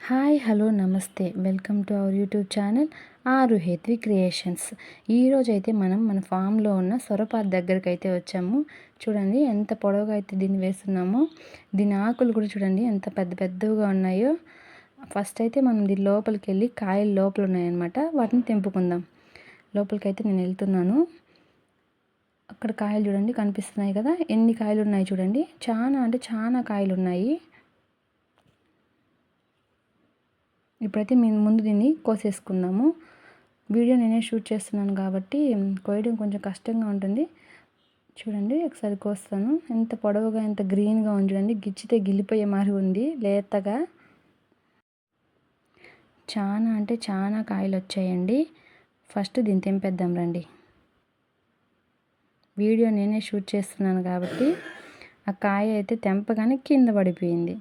Hi hello నమస్తే welcome to our YouTube channel ఆరు Hetvi creations. ఈరోజు అయితే మనం మన ఫామ్లో ఉన్న సొరపాత దగ్గరికి అయితే వచ్చాము. చూడండి ఎంత పొడవుగా అయితే దీన్ని వేస్తున్నామో. దీని ఆకులు కూడా చూడండి ఎంత పెద్ద పెద్దగా ఉన్నాయో. ఫస్ట్ అయితే మనం దీని లోపలికి వెళ్ళి కాయలు లోపల ఉన్నాయన్నమాట, వాటిని తెంపుకుందాం. లోపలికైతే నేను వెళ్తున్నాను. అక్కడ కాయలు చూడండి కనిపిస్తున్నాయి కదా, ఎన్ని కాయలు ఉన్నాయి చూడండి. చాలా అంటే చాలా కాయలు ఉన్నాయి. ఇప్పుడైతే మేము ముందు దీన్ని కోసేసుకుందాము. వీడియో నేనే షూట్ చేస్తున్నాను కాబట్టి కోయడం కొంచెం కష్టంగా ఉంటుంది. చూడండి ఒకసారి కోస్తాను. ఎంత పొడవుగా ఎంత గ్రీన్గా ఉంది చూడండి, గిచ్చితే గిల్లిపోయే మారి ఉంది లేతగా. చాలా అంటే చాలా కాయలు వచ్చాయండి. ఫస్ట్ దీన్ని తెంపేద్దాం రండి. వీడియో నేనే షూట్ చేస్తున్నాను కాబట్టి ఆ కాయ అయితే తెంపగానే కింద పడిపోయింది.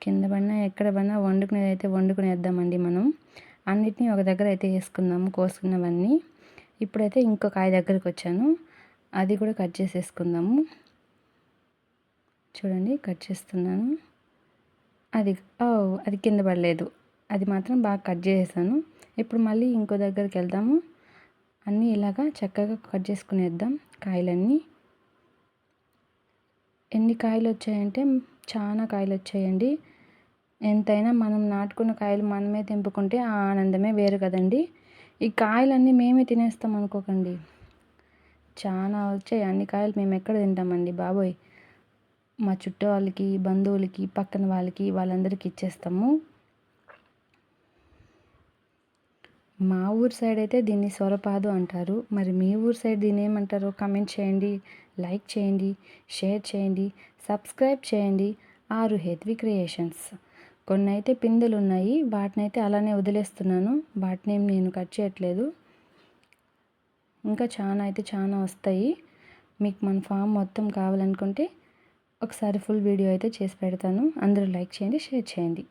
కింద పడినా ఎక్కడ పడినా వండుకునేది అయితే వండుకునేద్దామండి. మనం అన్నిటినీ ఒక దగ్గర అయితే వేసుకుందాము, కోసుకున్నవన్నీ. ఇప్పుడైతే ఇంకో కాయ దగ్గరికి వచ్చాను, అది కూడా కట్ చేసేసుకుందాము. చూడండి కట్ చేస్తున్నాను. అది అది కింద పడలేదు, అది మాత్రం బాగా కట్ చేసేసాను. ఇప్పుడు మళ్ళీ ఇంకో దగ్గరికి వెళ్దాము. అన్నీ ఇలాగా చక్కగా కట్ చేసుకునేద్దాం కాయలన్నీ. ఎన్ని కాయలు వచ్చాయంటే చాలా కాయలు వచ్చాయండి. ఎంతైనా మనం నాటుకున్న కాయలు మనమే తెంపుకుంటే ఆ ఆనందమే వేరు కదండి. ఈ కాయలన్నీ మేమే తినేస్తాం అనుకోకండి. చాలా వచ్చాయి. అన్ని కాయలు మేము ఎక్కడ తింటామండి బాబోయ్. మా చుట్టూ వాళ్ళకి, బంధువులకి, పక్కన వాళ్ళకి, వాళ్ళందరికీ ఇచ్చేస్తాము. మా ఊరు సైడ్ అయితే దీన్ని సొరపాదు అంటారు. మరి మీ ఊరు సైడ్ దీన్ని ఏమంటారో కామెంట్ చేయండి, లైక్ చేయండి, షేర్ చేయండి, సబ్స్క్రైబ్ చేయండి. ఆరు హేత్వి క్రియేషన్స్. కొన్ని అయితే పిందెలు ఉన్నాయి, వాటిని అయితే అలానే వదిలేస్తున్నాను. వాటిని నేను కట్ చేయట్లేదు. ఇంకా చాలా అయితే చాలా వస్తాయి. మీకు మన ఫామ్ మొత్తం కావాలనుకుంటే ఒకసారి ఫుల్ వీడియో అయితే చేసి పెడతాను. అందరూ లైక్ చేయండి, షేర్ చేయండి.